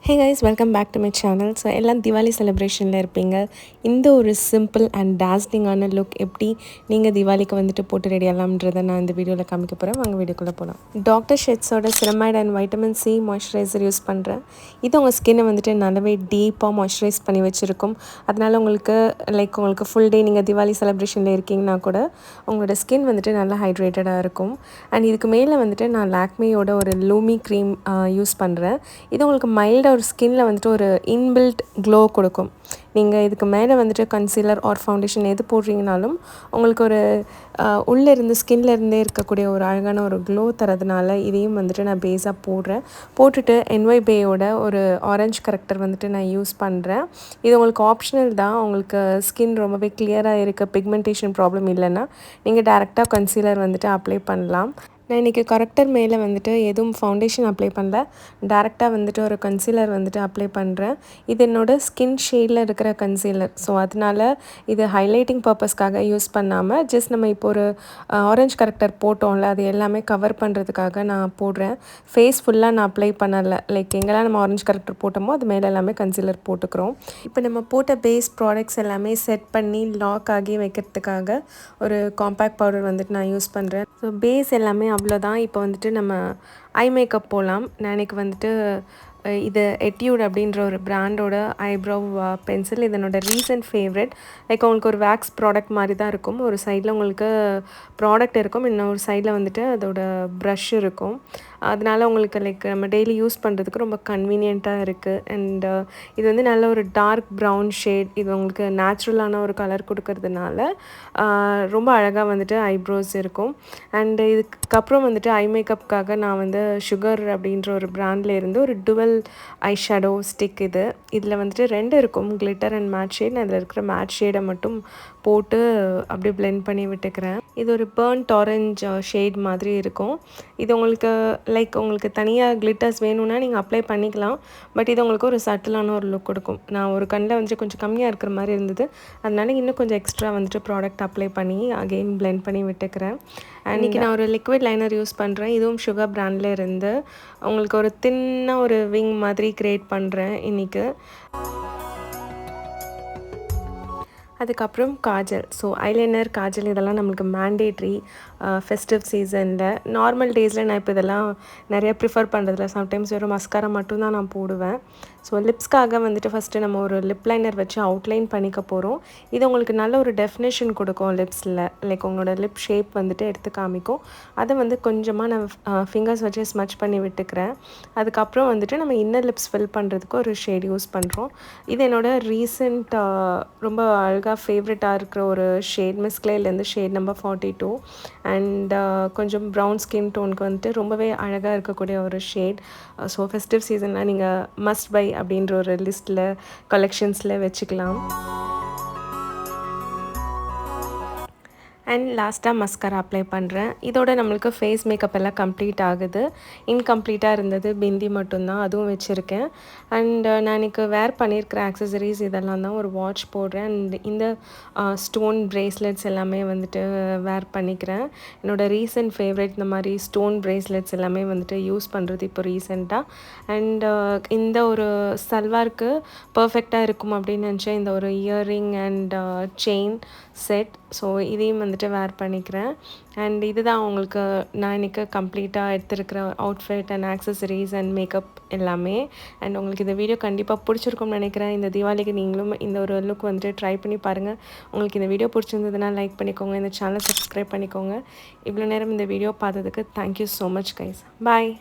Hey guys, welcome back to my channel. So எல்லாம் Diwali celebrationல இருப்பீங்க. இந்த ஒரு simple and dazzling ஆன look எப்படி நீங்க Diwaliக்கு வந்துட்டு போட்டு ரெடி ஆகலாம்ன்றதை நான் இந்த வீடியோவில் காமிக்க போகிறேன். வாங்க வீடியோக்குள்ளே போகலாம். டாக்டர் ஷெட்ஸோட Ceramide and Vitamin C moisturiser use பண்ணுறேன். இது உங்கள் ஸ்கின்னை வந்துட்டு நல்லாவே டீப்பாக மாய்ஸ்சரைஸ் பண்ணி வச்சுருக்கும். அதனால் உங்களுக்கு ஃபுல் டே நீங்கள் Diwali செலிப்ரேஷனில் இருக்கீங்கன்னா கூட உங்களோட ஸ்கின் வந்துட்டு நல்லா ஹைட்ரேட்டடாக இருக்கும். அண்ட் இதுக்கு மேலே வந்துட்டு நான் லாக்மேயோட ஒரு லூமி க்ரீம் யூஸ் பண்ணுறேன். இது உங்களுக்கு மைல்டாக ஒரு ஸ்கின்னில் வந்துட்டு ஒரு இன்பில்ட் க்ளோ கொடுக்கும். நீங்கள் இதுக்கு மேலே வந்துட்டு கன்சீலர் ஆர் ஃபவுண்டேஷன் எது போடுறீங்கனாலும் உங்களுக்கு ஒரு உள்ளே இருந்து ஸ்கின்ல இருந்தே இருக்கக்கூடிய ஒரு அழகான ஒரு க்ளோ தரதுனால இதையும் வந்துட்டு நான் பேஸாக போடுறேன். போட்டுட்டு Nybaeயோட ஒரு ஆரஞ்சு கரெக்டர் வந்துட்டு நான் யூஸ் பண்ணுறேன். இது உங்களுக்கு ஆப்ஷனல் தான். உங்களுக்கு ஸ்கின் ரொம்பவே கிளியராக இருக்குது, பிக்மெண்டேஷன் ப்ராப்ளம் இல்லைன்னா நீங்கள் டேரெக்டாக கன்சீலர் வந்துட்டு அப்ளை பண்ணலாம். நான் இன்றைக்கி கரெக்டர் மேலே வந்துட்டு எதுவும் ஃபவுண்டேஷன் அப்ளை பண்ணல, டேரெக்டாக வந்துட்டு ஒரு கன்சீலர் வந்துட்டு அப்ளை பண்ணுறேன். இது என்னோடய ஸ்கின் ஷேடில் இருக்கிற கன்சீலர். ஸோ அதனால் இது ஹைலைட்டிங் பர்பஸ்க்காக யூஸ் பண்ணாமல் ஜஸ்ட் நம்ம இப்போ ஒரு ஆரஞ்சு கரெக்டர் போட்டோம்ல, அது எல்லாமே கவர் பண்ணுறதுக்காக நான் போடுறேன். ஃபேஸ் ஃபுல்லாக நான் அப்ளை பண்ணலை. எங்கெல்லாம் நம்ம ஆரஞ்சு கரெக்டர் போட்டோமோ அது மேலே எல்லாமே கன்சீலர் போட்டுக்கிறோம். இப்போ நம்ம போட்ட பேஸ் ப்ராடக்ட்ஸ் எல்லாமே செட் பண்ணி லாக் ஆகி வைக்கிறதுக்காக ஒரு காம்பேக்ட் பவுடர் வந்துட்டு நான் யூஸ் பண்ணுறேன். ஸோ பேஸ் எல்லாமே அவ்வளோதான். இப்போ வந்துட்டு நம்ம ஐ மேக்கப் போகலாம். நான் இன்றைக்கி வந்துட்டு இது Etude அப்படின்ற ஒரு பிராண்டோட ஐப்ரோ பென்சில். இதனோட ரீசன்ட் ஃபேவரட். உங்களுக்கு ஒரு வேக்ஸ் ப்ராடக்ட் மாதிரி தான் இருக்கும். ஒரு சைடில் உங்களுக்கு ப்ராடக்ட் இருக்கும், இன்னொரு சைடில் வந்துட்டு அதோட ப்ரஷ் இருக்கும். அதனால் உங்களுக்கு நம்ம டெய்லி யூஸ் பண்ணுறதுக்கு ரொம்ப கன்வீனியண்ட்டாக இருக்குது. அண்ட் இது வந்து நல்ல ஒரு டார்க் ப்ரௌன் ஷேட். இது உங்களுக்கு நேச்சுரலான ஒரு கலர் கொடுக்கறதுனால ரொம்ப அழகாக வந்துட்டு ஐப்ரோஸ் இருக்கும். அண்டு இதுக்கப்புறம் வந்துட்டு ஐ மேக்கப்புக்காக நான் வந்து சுகர் அப்படின்ற ஒரு பிராண்டில் இருந்து ஒரு டுவல் ஐஷேடோ ஸ்டிக். இதில் வந்துட்டு 2 இருக்கும், கிளிட்டர் அண்ட் மேட் ஷேட். அதில் இருக்கிற மேட் ஷேடை மட்டும் போட்டு அப்படியே பிளெண்ட் பண்ணி விட்டுக்கிறேன். இது ஒரு பர்ன்ட் ஆரஞ்ச் ஷேட் மாதிரி இருக்கும். இது உங்களுக்கு தனியாக கிளிட்டர்ஸ் வேணும்னா நீங்கள் அப்ளை பண்ணிக்கலாம். பட் இது உங்களுக்கு ஒரு சட்டிலான ஒரு லுக் கொடுக்கும். நான் ஒரு கண்ணில் வந்துட்டு கொஞ்சம் கம்மியாக இருக்கிற மாதிரி இருந்தது, அதனால இன்னும் கொஞ்சம் எக்ஸ்ட்ரா வந்துட்டு ப்ராடக்ட் அப்ளை பண்ணி அகெயின் பிளெண்ட் பண்ணி விட்டுக்கிறேன். இன்றைக்கி நான் ஒரு லிக்விட் லைனர் யூஸ் பண்ணுறேன். இதுவும் சுகர் பிராண்டில் இருந்து உங்களுக்கு ஒரு தின்னாக ஒரு விங் மாதிரி க்ரியேட் பண்ணுறேன் இன்றைக்கி. அதுக்கப்புறம் காஜல். ஸோ ஐலைனர், காஜல் இதெல்லாம் நம்மளுக்கு மேண்டேட்ரி ஃபெஸ்டிவ் சீசனில். நார்மல் டேஸில் நான் இப்போ இதெல்லாம் நிறையா ப்ரிஃபர் பண்ணுறதில்ல. சம்டைம்ஸ் வெறும் மஸ்காரா மட்டும்தான் நான் போடுவேன். ஸோ லிப்ஸ்க்காக வந்துட்டு ஃபஸ்ட்டு நம்ம ஒரு லிப் லைனர் வச்சு அவுட்லைன் பண்ணிக்க போகிறோம். இது உங்களுக்கு நல்ல ஒரு டெஃபினேஷன் கொடுக்கும் லிப்ஸில். உங்களோட லிப் ஷேப் வந்துட்டு எடுத்து காமிக்கும். அதை வந்து கொஞ்சமாக நான் ஃபிங்கர்ஸ் வச்சு ஸ்மச் பண்ணி விட்டுக்கிறேன். அதுக்கப்புறம் வந்துட்டு நம்ம இன்னர் லிப்ஸ் ஃபில் பண்ணுறதுக்கு ஒரு ஷேட் யூஸ் பண்ணுறோம். இது என்னோடய ரீசெண்ட் ரொம்ப அழகாக ஃபேவரட்டாக இருக்கிற ஒரு ஷேட், மிஸ்க்லேலேருந்து ஷேட் நம்பர் 42. அண்ட் கொஞ்சம் ப்ரௌன் ஸ்கின் டோனுக்கு வந்துட்டு ரொம்பவே அழகாக இருக்கக்கூடிய ஒரு ஷேட். ஸோ ஃபெஸ்டிவ் சீசனில் நீங்கள் மஸ்ட் பை அப்படின்ற ஒரு லிஸ்ட்டில் கலெக்ஷன்ஸில் வச்சுக்கலாம். அண்ட் லாஸ்ட்டாக மஸ்காரா அப்ளை பண்ணுறேன். இதோட நம்மளுக்கு ஃபேஸ் மேக்கப் எல்லாம் கம்ப்ளீட் ஆகுது. இன்கம்ப்ளீட்டாக இருந்தது பிந்தி மட்டும்தான், அதுவும் வச்சுருக்கேன். அண்ட் நான் இன்றைக்கி வேர் பண்ணியிருக்கிற ஆக்சசரிஸ் இதெல்லாம் தான். ஒரு வாட்ச் போடுறேன். அண்ட் இந்த ஸ்டோன் ப்ரேஸ்லெட்ஸ் எல்லாமே வந்துட்டு வேர் பண்ணிக்கிறேன். என்னோடய ரீசன்ட் ஃபேவரட் இந்த மாதிரி ஸ்டோன் ப்ரேஸ்லெட்ஸ் எல்லாமே வந்துட்டு யூஸ் பண்ணுறது இப்போ ரீசெண்டாக. அண்ட் இந்த ஒரு சல்வாருக்கு பர்ஃபெக்டாக இருக்கும் அப்படின்னு நினச்சேன் இந்த ஒரு earring and chain set. So இதையும் வந்துட்டு வேர் பண்ணிக்கிறேன். அண்ட் இதுதான் உங்களுக்கு நான் இன்றைக்கி கம்ப்ளீட்டாக எடுத்துருக்கிற outfit and accessories and makeup எல்லாமே. அண்ட் உங்களுக்கு இந்த வீடியோ கண்டிப்பாக பிடிச்சிருக்கும்னு நினைக்கிறேன். இந்த தீபாவளிக்கு நீங்களும் இந்த ஒரு லுக் வந்துட்டு ட்ரை பண்ணி பாருங்கள். உங்களுக்கு இந்த வீடியோ பிடிச்சிருந்ததுன்னா லைக் பண்ணிக்கோங்க, இந்த சேனலை சப்ஸ்கிரைப் பண்ணிக்கோங்க. இவ்வளோ நேரம் இந்த வீடியோ பார்த்ததுக்கு தேங்க்யூ ஸோ மச் கைஸ். பாய்.